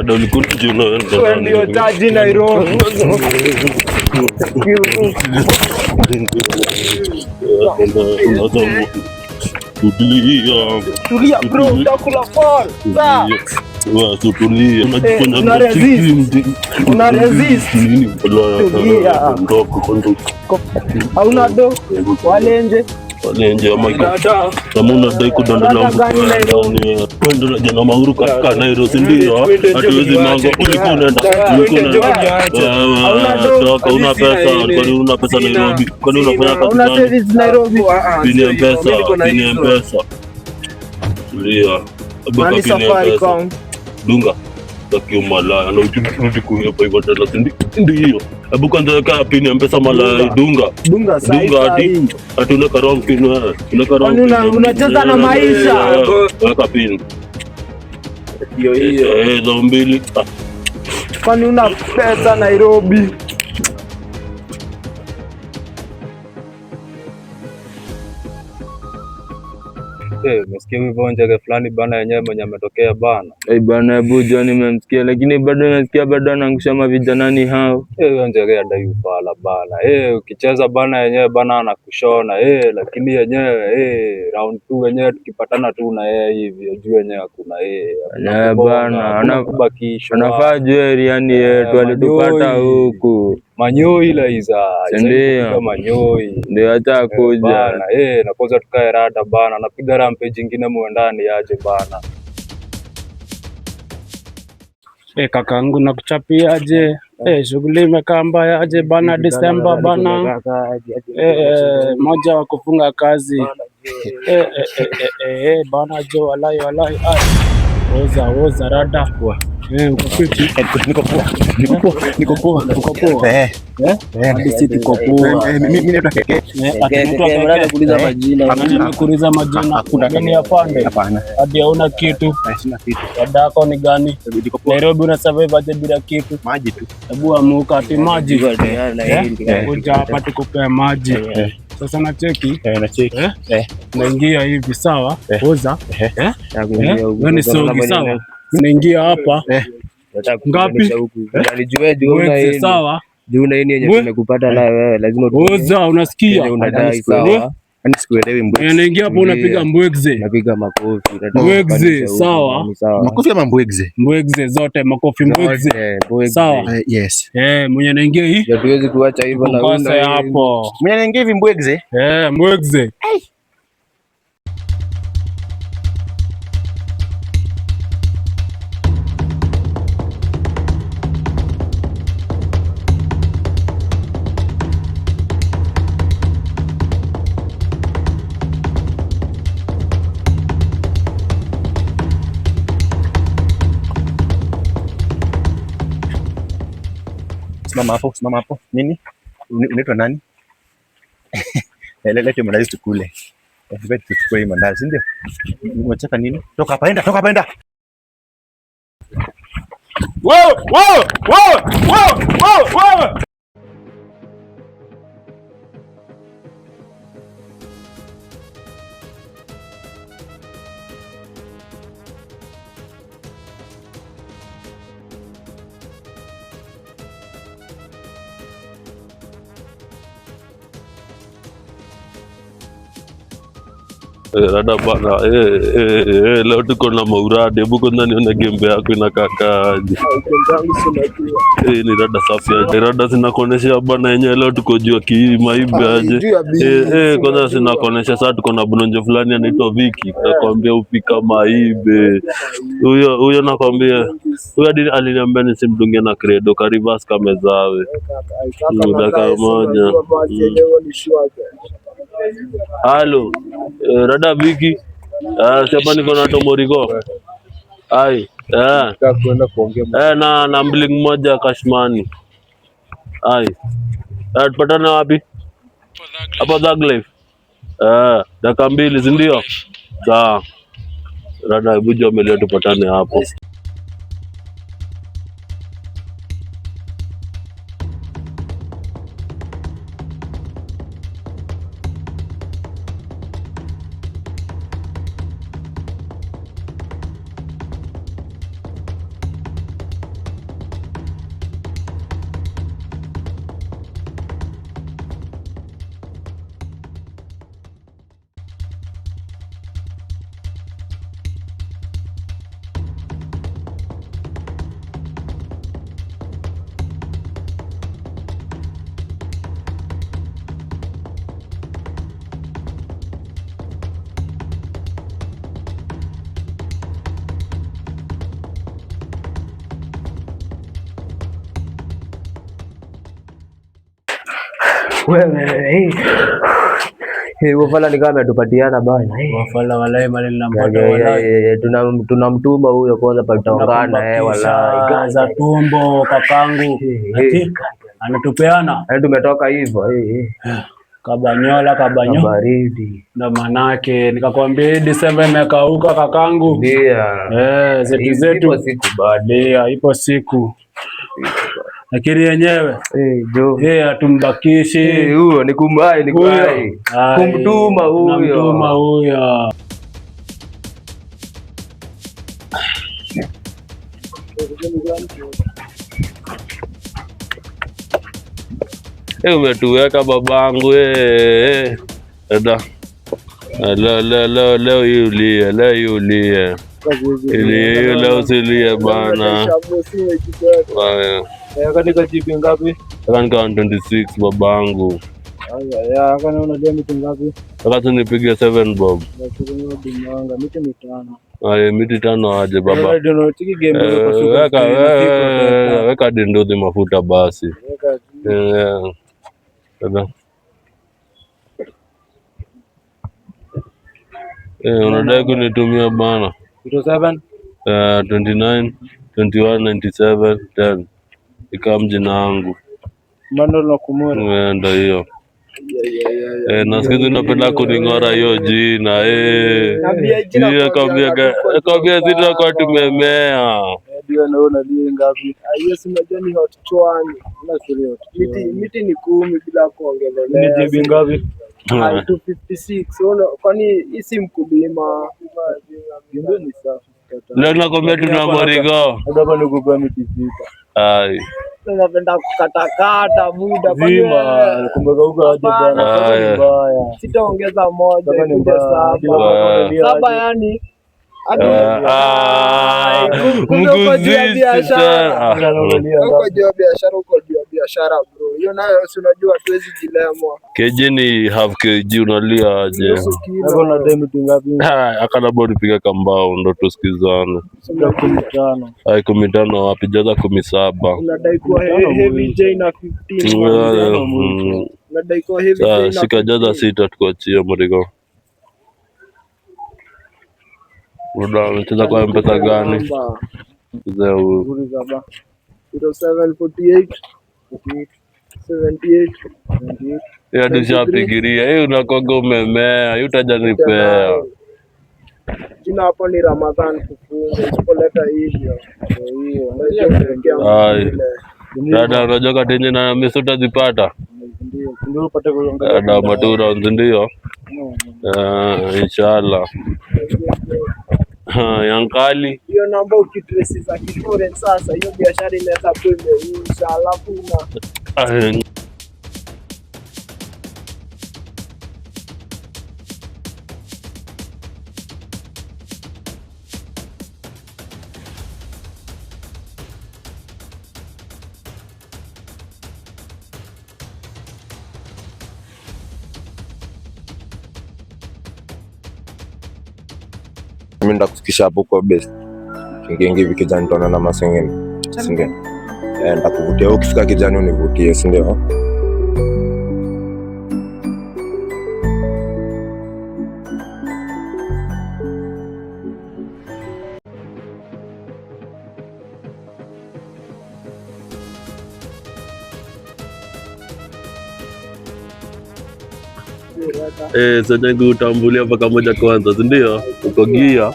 Hata ulikuja unaenda. Wewe ndio taji Nairobi. Tulia bro, utakula fall. Sawa. Tulia. Una resist. Tulia. Hauna do walenje ama kama unadai kudondola kwenda jana Mahuru katika Nairobi, ndio hatuwezi manga. Ulikuwa unaenda una pesa, kwani una pesa Nairobi? Kwani unafanya kazi una service Nairobi? Pini M-Pesa. Tulia. Mani Safaricom. Dunga takio malaya na urudi kuhepa hivyo tena, ndio hebu kwanza weka pini ya M-Pesa malaya. Dunga hadi unaweka wrong pin wewe, unacheza na maisha. Weka pin hiyo za mbili. Kwani una pesa Nairobi? Umesikia hivyo njege fulani bana yenyewe mwenye ametokea bana. Bana hebu John nimemsikia, lakini bado nasikia bado anaangusha mavijanani hao. Hiyo njege adai ufala bana. Ukicheza bana yenyewe bana anakushona. Lakini yenyewe round 2 yenyewe tukipatana tu na yeye hivi juu yenyewe kuna bana anafaa jewelry yani yetu alitupata huku Manyoi la iza Manyoi ndio hata kuja bana. Na kwanza tukae rada bana, napiga rampe jingine muendani aje bana. Kakangu nakuchapia aje? Shughuli imekaa mbaya aje bana, December bana. Moja wa kufunga kazi bana jo, walai oza rada. Uko fiti? Niko poa. Hadi sisi tuko poa. Mimi naitwa Keke. Kuuliza majina. Nimekuuliza majina. Hakuna gani yapande? Hapana. Hadi hauna kitu. Sina kitu. Dada yako ni gani? Nairobi una survive aje bila kitu? Maji tu. Hebu amuka ati maji. Kuja hapa tukupe maji. Sasa na cheki. Naingia hivi sawa. Oza. Wewe sogi sawa. Naingia hapa. Ngapi? Alijue sawa. Juna hii yenye nimekupata nayo wewe lazima oza, unasikia? Unadai sawa. Ani sikuelewi mbwekze. Naingia hapo unapiga mbwekze. Napiga makofi. Mbwekze sawa. Makofi ama mbwekze? Mbwekze zote, makofi mbwekze. Sawa. Yes. Mwenye naingia hii. Hatuwezi kuacha hivyo na wewe hapo. Mwenye naingia hivi mbwekze? Mbwekze. Simama hapo. Nini? Unaitwa nani? Lete mandazi tukule. Tuchukue mandazi ndio. Unataka nini? Toka hapa enda. Wow! Rada bana, leo tuko na maurade. Hebu kwanza nione gembe yako inakakaaje. Ni rada safi aje. Rada zinakuonesha bana yenyewe leo tuko juu kimaibe aje. Kwanza zinakuonesha sasa tuko na bononjo fulani anaitwa Viki. Nakwambia upika maibe. Huyo nakwambia. Huyo hadi aliniambia nisimdungie na credo ka reverse kama zawe. Dakika moja. Halo. Rada Viki. Sasa niko na Tomoriko. Ai. Kwenda kuongea. Na bling moja Kashmani. Ai. Tupatana wapi? Hapo Thug Life. Dakika 2 si ndio? Sawa. Rada hebu jo meleo tupatane hapo. Wewe wafala ni kama tupatiana bana. Wafala walai mali nampata walai. Tunamtuma huyo kwanza pataongana walai. Za tumbo kakangu. Anatupeana. Tumetoka hivyo Kabanyola baridi. Na manake nikakwambia Disemba imekauka kakangu. Ndio. Zetu siku baadaye ipo siku. Lakini yenyewe hatumbakishi. Huyo ni kumbai kumtuma huyo. Umetuweka babangu leo yulie leo usilie bana. Katika jipi ngapi? Katika 26 babangu. Wakati nipige 7 bob. Miti 5 aje baba. Weka dindozi mafuta basi. Unadai kunitumia bana. 29 21 97 10 ikawa mjina wangu ndio hiyo. Nasikiza unapenda kuning'ora hiyo jina kwambia zita kwa tumemea. Miti ni 10 bila kuongelea. Ni jibi ngapi? 256. Kwani hisi mkulima ni safi. Leo nakwambia tuna morigo. Hapa nikupa miti sita. Napenda kukatakata muda zima. Kumbuka huko aje bwana. Sitaongeza moja kuja 7 yani. Uko juu ya biashara bro. Hiyo nayo si unajua hatuwezi jilemwa. Keje ni half kg unalia aje? Hapo na demu ngapi? Akana bodi piga kambao ndo tusikizane. 15 wapi jaza 17. Unadai kuwa heavy J na 15. Unadai kuwa heavy J na shika jaza 6 tukuachie morigo. Muda unacheza kwa mpesa gani? 0748 78 ya nishapigiria unakoga umemea utajanipea jina hapo ni Ramadhan kufunga usipoleta hivyo dada unajua katenye na mimi utazipata ndio upate dada matura ndio inshallah. Yankali hiyo namba ukitrace za kiforeign sasa hiyo biashara inaweza kuwa imeisha alafu mimi ndakufikisha hapo kwa best kingi hivi kijani tona na masengeni singe ndakuvutia ukifika kijani univutie si ndio? Sasa utambulia mpaka moja kwanza, si ndio? Uko gia.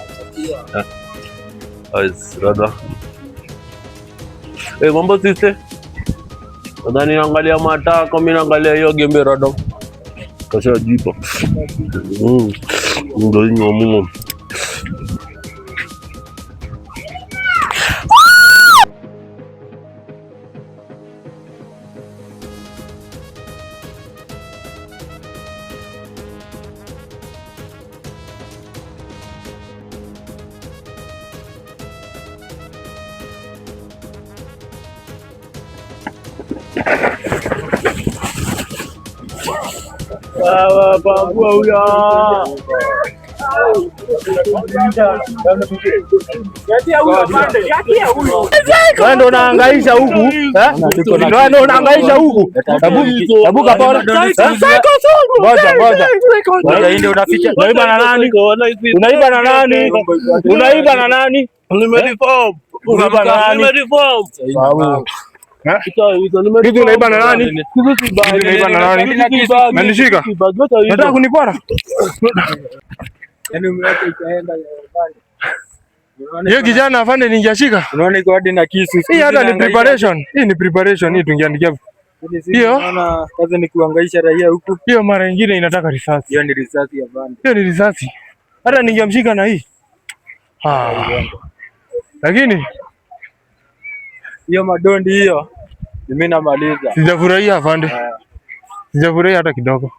Rada. Mambo sisi. Nadhani angalia matako, mimi naangalia hiyo gembe rada. Kasha jipa. Ndio nyumu. Baba huyo. Wewe ndo unahangaisha huku. Ndio unahangaisha huku. Hebu kapona. Ngoja. Ndio unaficha. Unaiba na nani? Unaiba na nani? Unaiba na nani? Nimereform. Unaiba na nani? Nimereform. Kitu unaiba na nani? Kitu unaiba na nani? Nanishika. Nataka kunipora. Yaani umeweka ikaenda. Hiyo kijana afande ningeshika. Unaona iko hadi na kisu. Hii hata ni preparation. Hii ni preparation, hii tungeandikia. Hiyo Unaona kazi ni kuhangaisha raia huku. hiyo mara nyingine inataka risasi. Hiyo ni risasi ya bandi. Hiyo ni risasi. Hata ningemshika na hii. Lakini Hiyo madondi hiyo mimi namaliza. sijafurahia afande. Sijafurahia hata kidogo.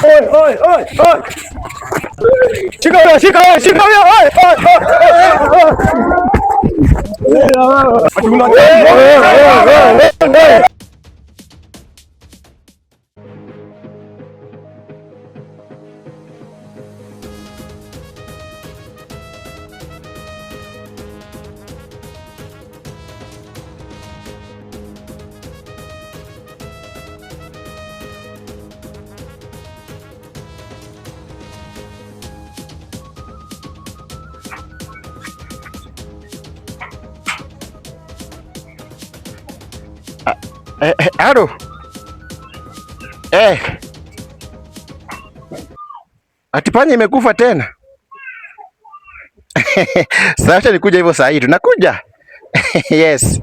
Oi! Shika huyo! Ado. Ati panya imekufa tena. Sasa nikuja hivyo saa hii tunakuja. Yes.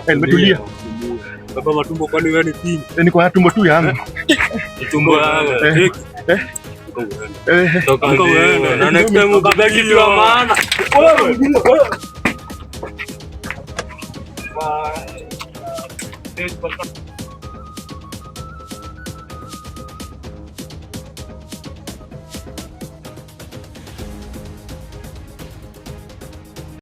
Nimetulia. Baba matumbo kwani wewe ni pini? Niko na tumbo tu yangu. Tumbo yangu. Toka wewe. Na next time ukabaki kitu ya maana. Bye.